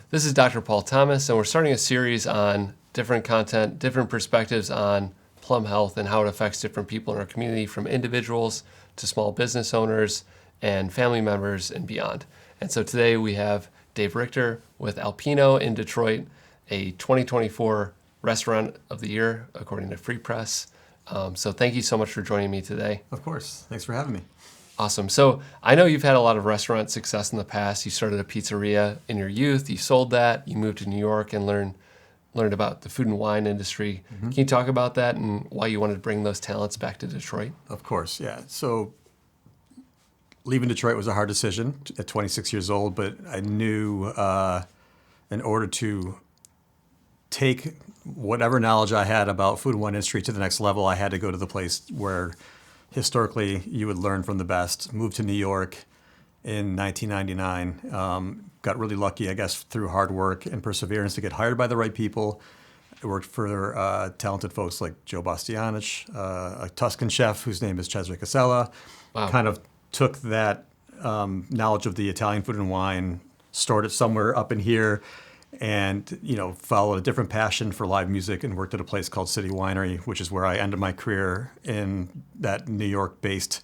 This is Dr. Paul Thomas, and we're starting a series on different content, different perspectives on Plum Health and how it affects different people in our community, from individuals to small business owners and family members and beyond. And so today we have Dave Richter with Alpino in Detroit, a 2024 Restaurant of the Year, according to Free Press. So thank you so much for joining me today. Of course. Thanks for having me. Awesome. So I know you've had a lot of restaurant success in the past. You started a pizzeria in your youth. You sold that. You moved to New York and learned about the food and wine industry. Mm-hmm. Can you talk about that and why you wanted to bring those talents back to Detroit? Of course, yeah. So leaving Detroit was a hard decision at 26 years old, but I knew in order to take whatever knowledge I had about food and wine industry to the next level, I had to go to the place where historically you would learn from the best. Moved to New York in 1999. Got really lucky, I guess, through hard work and perseverance to get hired by the right people. I worked for talented folks like Joe Bastianich, a Tuscan chef whose name is Cesare Casella. Wow. Kind of took that knowledge of the Italian food and wine, stored it somewhere up in here, and followed a different passion for live music and worked at a place called City Winery, which is where I ended my career in that New York-based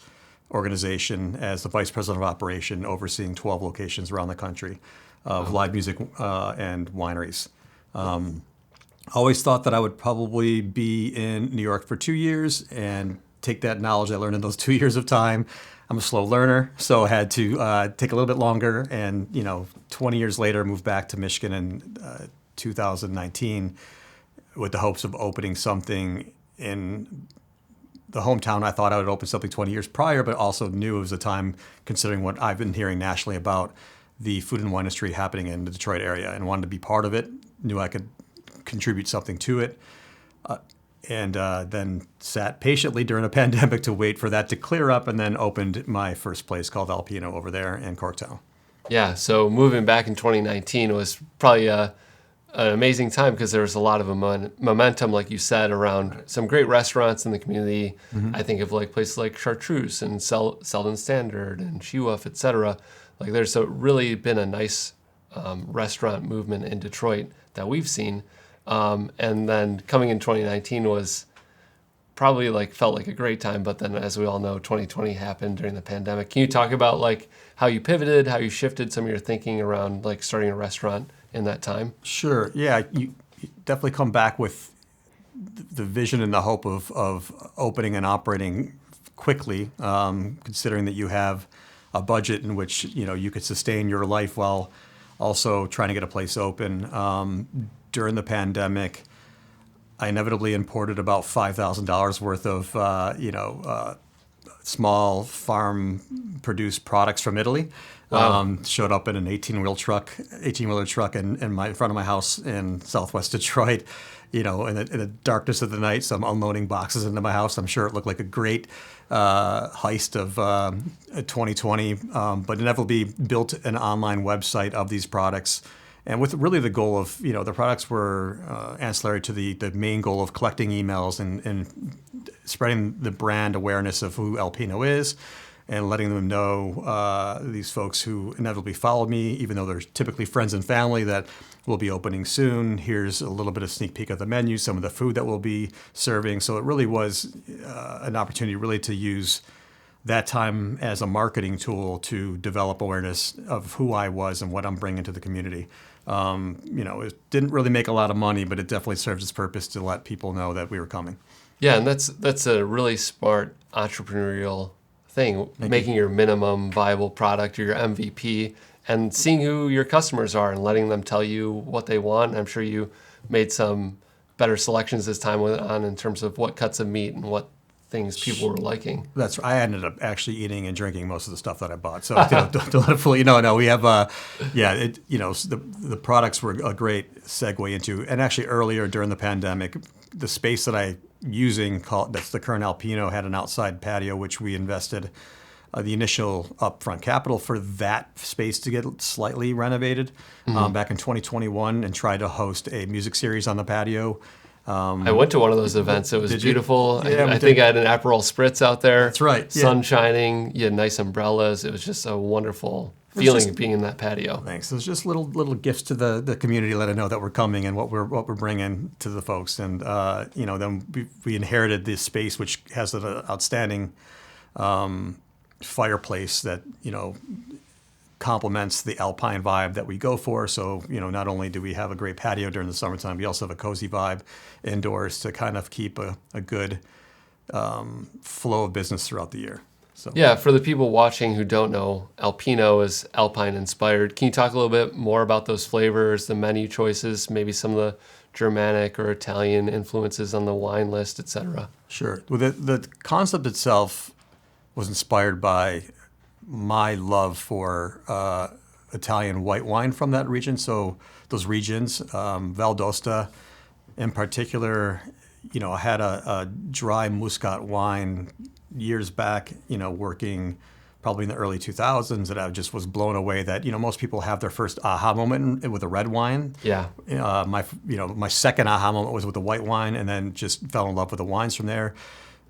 organization as the vice president of operation, overseeing 12 locations around the country of live music and wineries. Always thought that I would probably be in New York for 2 years and take that knowledge I learned in those 2 years of time. I'm a slow learner, so I had to take a little bit longer. And 20 years later, moved back to Michigan in 2019 with the hopes of opening something in the hometown. I thought I would open something 20 years prior, but also knew it was a time, considering what I've been hearing nationally about the food and wine industry happening in the Detroit area, and wanted to be part of it. Knew I could contribute something to it. And then sat patiently during a pandemic to wait for that to clear up, and then opened my first place called Alpino over there in Corktown. Yeah, so moving back in 2019 was probably an amazing time because there was a lot of momentum, like you said, around some great restaurants in the community. Mm-hmm. I think of places like Chartreuse and Selden Standard and She-Wolf, et cetera. There's really been a nice restaurant movement in Detroit that we've seen. And then coming in 2019 was probably felt like a great time, but then as we all know, 2020 happened during the pandemic. Can you talk about how you pivoted, how you shifted some of your thinking around starting a restaurant in that time? Sure. Yeah, you definitely come back with the vision and the hope of opening and operating quickly, considering that you have a budget in which you could sustain your life while also trying to get a place open. During the pandemic, I inevitably imported about $5,000 worth of, small farm-produced products from Italy. Wow. Showed up in an 18-wheeler truck in front of my house in Southwest Detroit. In the darkness of the night, so I'm unloading boxes into my house. I'm sure it looked like a great heist of 2020, but inevitably built an online website of these products. And with really the goal of, the products were ancillary to the main goal of collecting emails and spreading the brand awareness of who Alpino is, and letting them know, these folks who inevitably followed me, even though they're typically friends and family, that we'll be opening soon. Here's a little bit of sneak peek of the menu, some of the food that we'll be serving. So it really was an opportunity really to use that time as a marketing tool to develop awareness of who I was and what I'm bringing to the community. It didn't really make a lot of money, but it definitely served its purpose to let people know that we were coming. Yeah, and that's a really smart entrepreneurial thing, making your minimum viable product or your MVP and seeing who your customers are and letting them tell you what they want. I'm sure you made some better selections as time went on in terms of what cuts of meat and what things people were liking. I ended up actually eating and drinking most of the stuff that I bought. So don't let it fool you. No, we have, the products were a great segue into, and actually earlier during the pandemic, the space that I using that's the current Alpino had an outside patio, which we invested the initial upfront capital for that space to get slightly renovated back in 2021, and tried to host a music series on the patio. I went to one of those events. It was beautiful. Yeah, I think I had an Aperol Spritz out there. That's right. Sun shining. You had nice umbrellas. It was just a wonderful feeling of being in that patio. Thanks. There's just little gifts to the community, let it know that we're coming and what we're bringing to the folks. And then we inherited this space, which has an outstanding fireplace that complements the Alpine vibe that we go for. So not only do we have a great patio during the summertime, we also have a cozy vibe indoors to kind of keep a good flow of business throughout the year. So. Yeah, for the people watching who don't know, Alpino is Alpine inspired. Can you talk a little bit more about those flavors, the menu choices, maybe some of the Germanic or Italian influences on the wine list, etc.? Sure. Well, the concept itself was inspired by my love for Italian white wine from that region. So those regions, Val d'Aosta in particular, I had a dry Muscat wine years back, working probably in the early 2000s, that I just was blown away that, most people have their first aha moment with a red wine. Yeah. My second aha moment was with the white wine, and then just fell in love with the wines from there.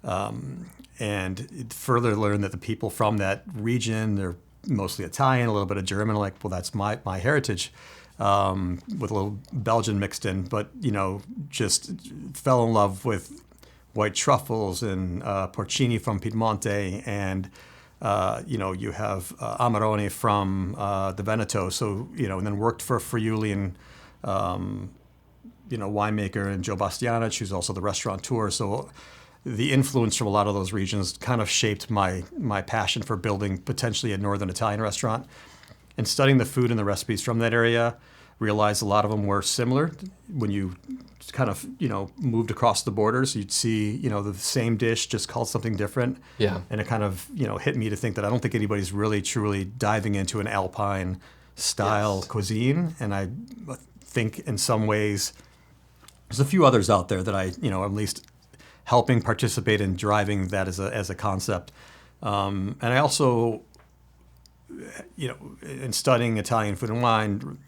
And further learned that the people from that region, they're mostly Italian, a little bit of German, that's my heritage, with a little Belgian mixed in, but, just fell in love with white truffles and porcini from Piemonte, and you have Amarone from the Veneto. So and then worked for Friuli winemaker, and Joe Bastianich, who's also the restaurateur. So the influence from a lot of those regions kind of shaped my passion for building potentially a Northern Italian restaurant. And studying the food and the recipes from that area, realized a lot of them were similar. When you kind of, moved across the borders, you'd see, the same dish just called something different. Yeah. And it kind of, hit me to think that I don't think anybody's really truly diving into an Alpine style cuisine. And I think in some ways there's a few others out there that I, at least helping participate in driving that as a concept. And I also, in studying Italian food and wine,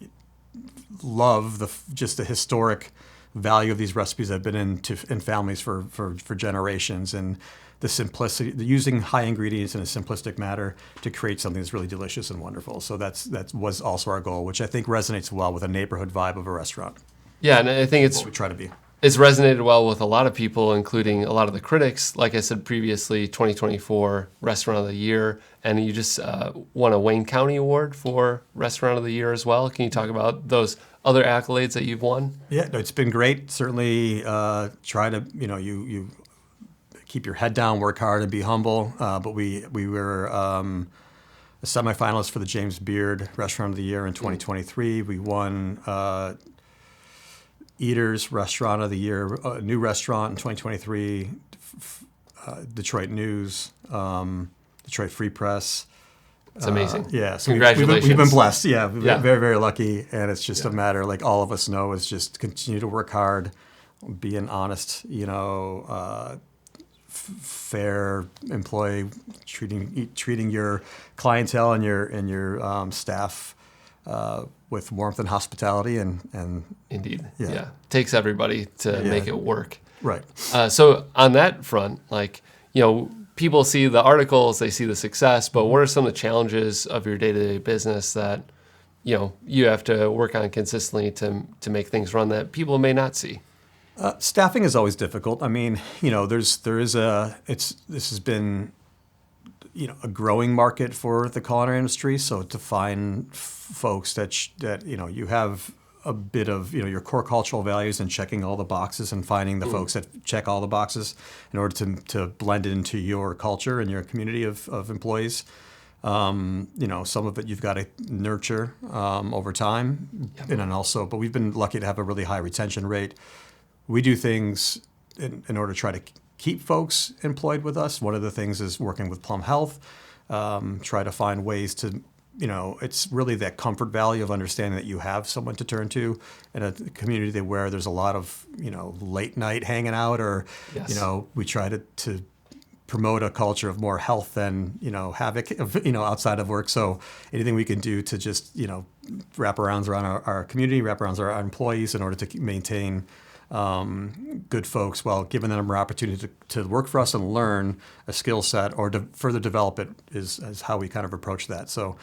love the historic value of these recipes that have been in families for generations, and the simplicity, using high ingredients in a simplistic manner to create something that's really delicious and wonderful. So that was also our goal, which I think resonates well with a neighborhood vibe of a restaurant. Yeah, and I think it's what we try to be. It's resonated well with a lot of people, including a lot of the critics. Like I said previously, 2024 Restaurant of the Year, and you just won a Wayne County Award for Restaurant of the Year as well. Can you talk about those other accolades that you've won? Yeah, no, it's been great. Certainly try to, you keep your head down, work hard, and be humble. But we were a semifinalist for the James Beard Restaurant of the Year in 2023. We won Eaters Restaurant of the Year, new restaurant in 2023, Detroit News, Detroit Free Press. It's amazing. Yeah, so congratulations. We've been blessed. Yeah, yeah. Very, very lucky. And it's just a matter, like all of us know, is just continue to work hard, be an honest, fair employee, treating your clientele and your staff with warmth and hospitality, and indeed, yeah. Takes everybody to make it work. Right. So on that front, people see the articles, they see the success, but what are some of the challenges of your day-to-day business that you have to work on consistently to make things run that people may not see? Staffing is always difficult. I mean, this has been a growing market for the culinary industry. So to find folks that you have a bit of your core cultural values and checking all the boxes, and finding the folks that check all the boxes in order to blend into your culture and your community of employees. Some of it you've got to nurture over time, and then also, but we've been lucky to have a really high retention rate. We do things in order to try to keep folks employed with us. One of the things is working with Plum Health, try to find ways to, it's really that comfort value of understanding that you have someone to turn to in a community where there's a lot of, late night hanging out, or, we try to promote a culture of more health than, havoc, outside of work. So anything we can do to just, wrap around our community, wrap around our employees in order to maintain good folks while giving them an opportunity to work for us and learn a skill set or to further develop it is how we kind of approach that. So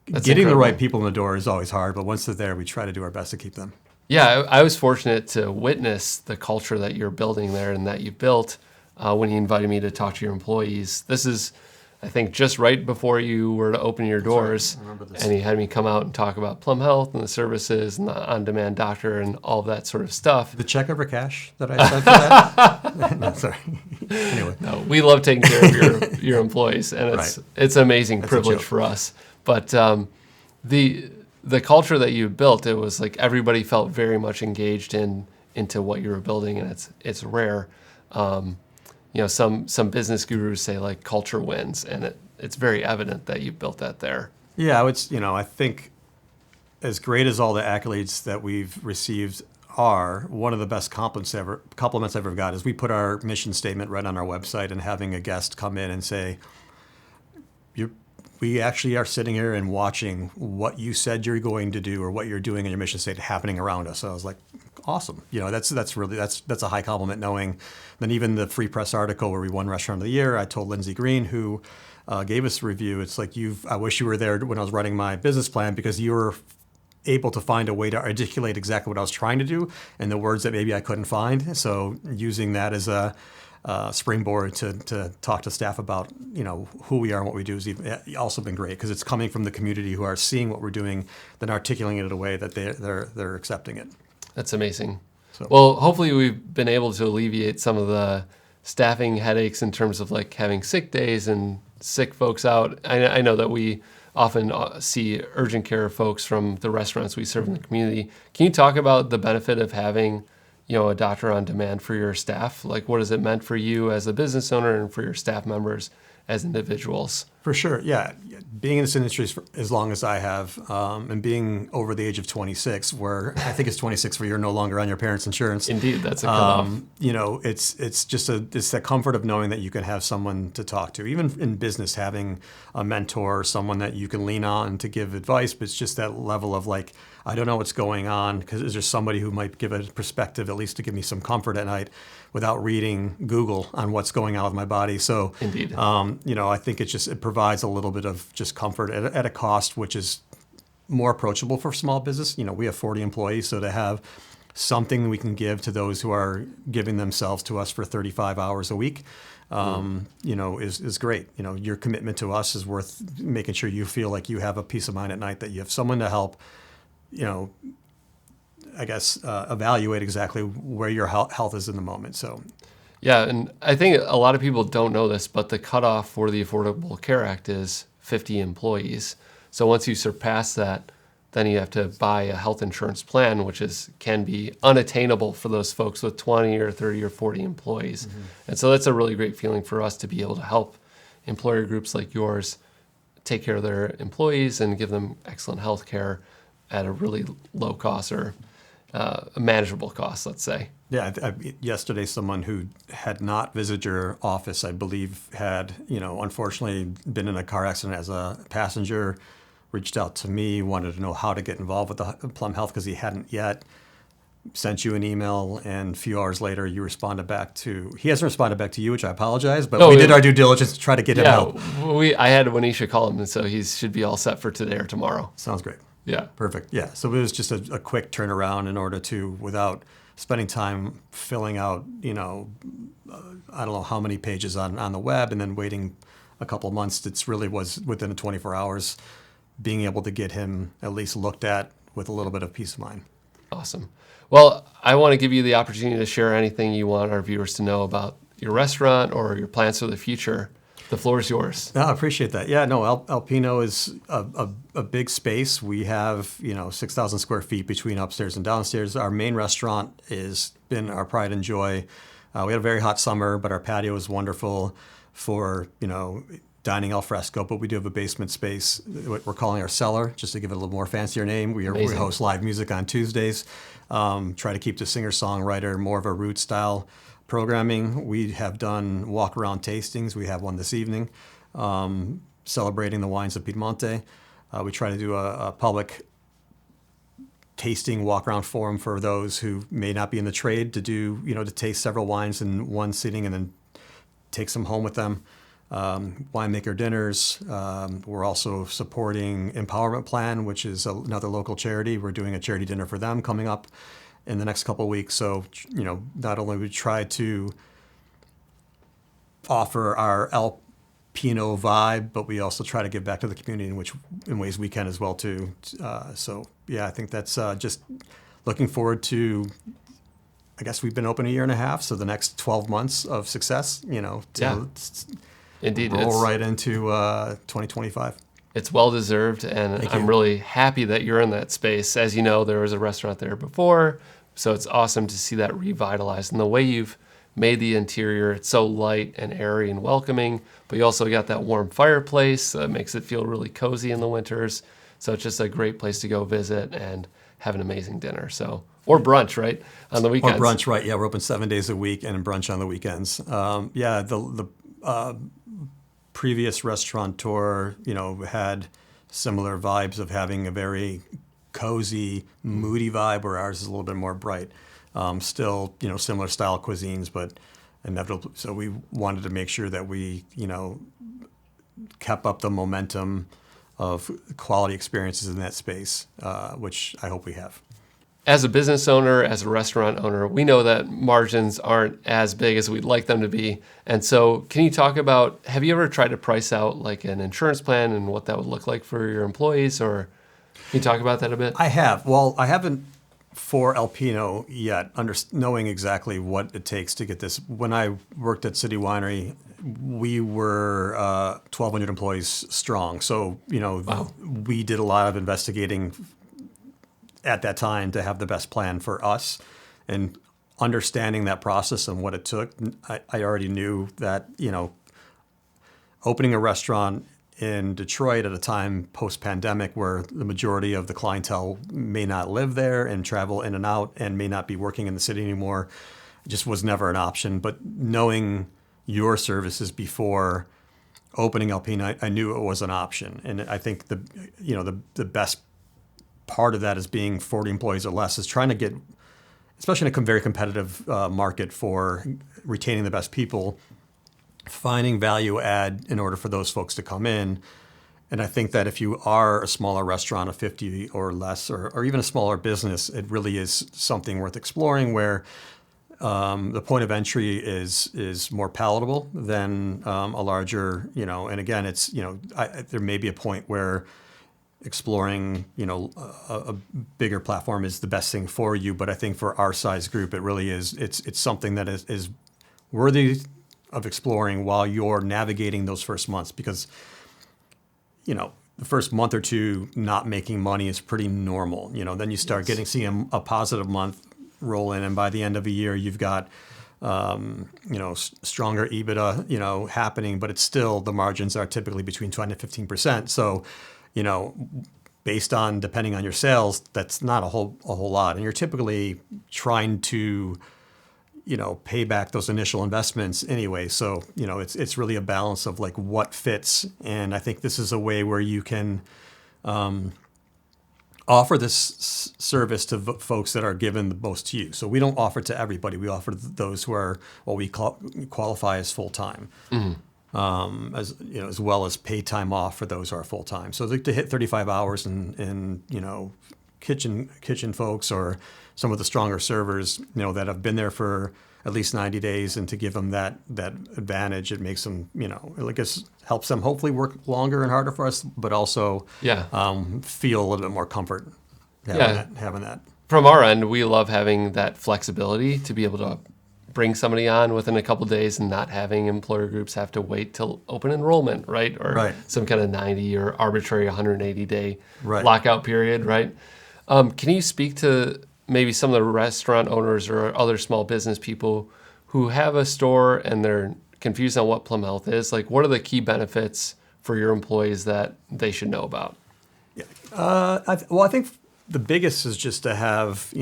That's getting the incredible. right people in the door is always hard, but once they're there, we try to do our best to keep them. Yeah, I was fortunate to witness the culture that you're building there and that you built when you invited me to talk to your employees. This is, I think, just right before you were to open your doors. Right. I remember this. And he had me come out and talk about Plum Health and the services and the on-demand doctor and all of that sort of stuff. The check ever cash that I sent for that? No, sorry. Anyway. No, we love taking care of your employees, and it's an amazing That's privilege for us. But the culture that you built, it was like everybody felt very much engaged into what you were building, and it's rare. Some business gurus say like culture wins, and it's very evident that you built that there. Yeah, I think as great as all the accolades that we've received are, one of the best compliments I've ever got is we put our mission statement right on our website, and having a guest come in and say, we actually are sitting here and watching what you said you're going to do or what you're doing in your mission statement happening around us. So I was like, awesome. That's a high compliment knowing. Then even the Free Press article where we won Restaurant of the Year, I told Lindsay Green, who gave us a review, it's like, I wish you were there when I was running my business plan, because you were able to find a way to articulate exactly what I was trying to do and the words that maybe I couldn't find. So using that as a springboard to talk to staff about who we are and what we do has also been great, because it's coming from the community who are seeing what we're doing, then articulating it in a way that they're accepting it. That's amazing. So. Well, hopefully we've been able to alleviate some of the staffing headaches in terms of like having sick days and sick folks out. I know that we often see urgent care folks from the restaurants we serve in the community. Can you talk about the benefit of having a doctor on demand for your staff? Like, what has it meant for you as a business owner and for your staff members as individuals? For sure, yeah. Being in this industry for as long as I have, and being over the age of 26, where I think it's 26 where you're no longer on your parents' insurance. Indeed, that's a cutoff. It's that comfort of knowing that you can have someone to talk to. Even in business, having a mentor, someone that you can lean on to give advice, but it's just that level of like, I don't know what's going on, because is there somebody who might give a perspective, at least to give me some comfort at night, without reading Google on what's going on with my body. So, Indeed. I think it provides a little bit of just comfort at a cost which is more approachable for small business. We have 40 employees, so to have something we can give to those who are giving themselves to us for 35 hours a week, is great. Your commitment to us is worth making sure you feel like you have a peace of mind at night, that you have someone to help, evaluate exactly where your health is in the moment. So, yeah, and I think a lot of people don't know this, but the cutoff for the Affordable Care Act is 50 employees. So once you surpass that, then you have to buy a health insurance plan, which can be unattainable for those folks with 20 or 30 or 40 employees. Mm-hmm. And so that's a really great feeling for us to be able to help employer groups like yours take care of their employees and give them excellent health care at a really low cost or a manageable cost, let's say. Yeah, yesterday someone who had not visited your office, I believe, had, unfortunately been in a car accident as a passenger, reached out to me, wanted to know how to get involved with the Plum Health because he hadn't yet, sent you an email, and a few hours later he hasn't responded back to you, which I apologize, but we did our due diligence to try to get him help. I had Wanisha call him, and so he should be all set for today or tomorrow. Sounds great. Yeah. Perfect. Yeah. So it was just a quick turnaround in order to, without spending time filling out, I don't know how many pages on the web and then waiting a couple of months. It really was within 24 hours being able to get him at least looked at with a little bit of peace of mind. Awesome. Well, I want to give you the opportunity to share anything you want our viewers to know about your restaurant or your plans for the future. The floor is yours. I appreciate that. Yeah, no, Alpino is a big space. We have, 6,000 square feet between upstairs and downstairs. Our main restaurant has been our pride and joy. We had a very hot summer, but our patio is wonderful for, dining al fresco. But we do have a basement space, what we're calling our cellar, just to give it a little more fancier name. We host live music on Tuesdays. Try to keep the singer-songwriter more of a root style programming. We have done walk-around tastings. We have one this evening, celebrating the wines of Piemonte. We try to do a public tasting walk-around forum for those who may not be in the trade to do, to taste several wines in one sitting and then take some home with them. winemaker dinners. We're also supporting Empowerment Plan, which is another local charity. We're doing a charity dinner for them coming up in the next couple of weeks. So, not only we try to offer our Alpino vibe, but we also try to give back to the community in ways we can as well too. I think that's just looking forward to. I guess we've been open a year and a half, so the next 12 months of success, Indeed, roll right into 2025. It's well-deserved, and I'm really happy that you're in that space. As you know, there was a restaurant there before, so it's awesome to see that revitalized. And the way you've made the interior, it's so light and airy and welcoming, but you also got that warm fireplace that makes it feel really cozy in the winters. So it's just a great place to go visit and have an amazing dinner. Or brunch, right? On the weekends. Or brunch, right. Yeah, we're open 7 days a week and brunch on the weekends. The previous restaurateur, had similar vibes of having a very cozy, moody vibe, where ours is a little bit more bright. Still, similar style cuisines, but inevitable. So we wanted to make sure that we, kept up the momentum of quality experiences in that space, which I hope we have. As a business owner, as a restaurant owner, we know that margins aren't as big as we'd like them to be. And so can you talk about, have you ever tried to price out like an insurance plan and what that would look like for your employees? Or can you talk about that a bit? I have. Well, I haven't for Alpino yet, knowing exactly what it takes to get this. When I worked at City Winery, we were 1,200 employees strong. So, Wow. We did a lot of investigating at that time to have the best plan for us, and understanding that process and what it took. I already knew that, opening a restaurant in Detroit at a time post-pandemic where the majority of the clientele may not live there and travel in and out and may not be working in the city anymore just was never an option. But knowing your services before opening Alpine, I knew it was an option. And I think the best part of that is being 40 employees or less, is trying to get, especially in a very competitive market for retaining the best people, finding value add in order for those folks to come in. And I think that if you are a smaller restaurant of 50 or less, or even a smaller business, it really is something worth exploring, where the point of entry is more palatable than a larger, and again, it's, there may be a point where exploring, a bigger platform is the best thing for you. But I think for our size group, it really is, it's something that is worthy of exploring while you're navigating those first months, because, the first month or two not making money is pretty normal. Then you start seeing a positive month roll in, and by the end of a year, you've got, stronger EBITDA, happening, but it's still, the margins are typically between 20 to 15%. So, based on, depending on your sales, that's not a whole lot. And you're typically trying to, pay back those initial investments anyway. So, it's really a balance of like what fits. And I think this is a way where you can offer this service to folks that are given the most to you. So we don't offer to everybody. We offer to those who are what we qualify as full-time. Mm-hmm. As well as paid time off for those who are full time. So to hit 35 hours and kitchen folks, or some of the stronger servers, that have been there for at least 90 days, and to give them that advantage, it makes them, I guess helps them hopefully work longer and harder for us, but also feel a little bit more comfort having that. From our end, we love having that flexibility to be able to bring somebody on within a couple of days and not having employer groups have to wait till open enrollment, right? Or some kind of 90 or arbitrary 180-day lockout period, right? Can you speak to maybe some of the restaurant owners or other small business people who have a store and they're confused on what Plum Health is? Like, what are the key benefits for your employees that they should know about? Yeah. I think the biggest is just to have,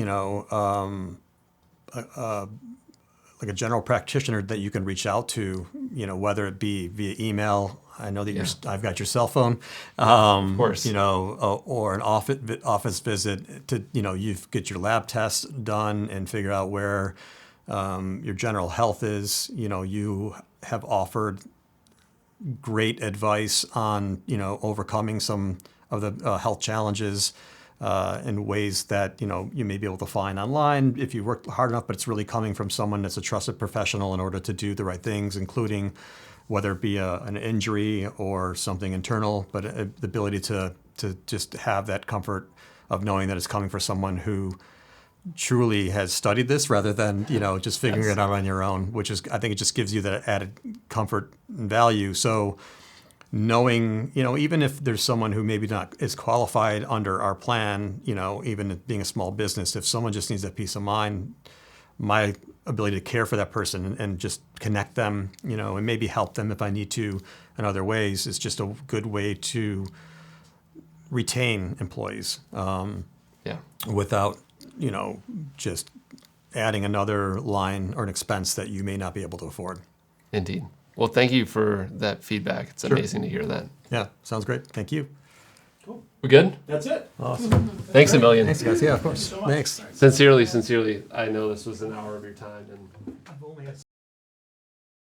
like a general practitioner that you can reach out to, whether it be via email. I know that I've got your cell phone, of course, or an office visit to, you get your lab tests done and figure out where your general health is. You have offered great advice on, overcoming some of the health challenges in ways that, you may be able to find online if you work hard enough, but it's really coming from someone that's a trusted professional in order to do the right things, including whether it be an injury or something internal, but the ability to just have that comfort of knowing that it's coming from someone who truly has studied this rather than, just figuring it out on your own, which is, I think it just gives you that added comfort and value. So knowing, even if there's someone who maybe not is qualified under our plan, even being a small business, if someone just needs that peace of mind, my ability to care for that person and just connect them, and maybe help them if I need to in other ways is just a good way to retain employees without, just adding another line or an expense that you may not be able to afford. Indeed. Well, thank you for that feedback. It's amazing to hear that. Yeah, sounds great. Thank you. Cool. We good? That's it. Awesome. Thanks a million. Thanks, guys. Yeah, of course. Thank you so much. Thanks. Sincerely, I know this was an hour of your time, and I've only had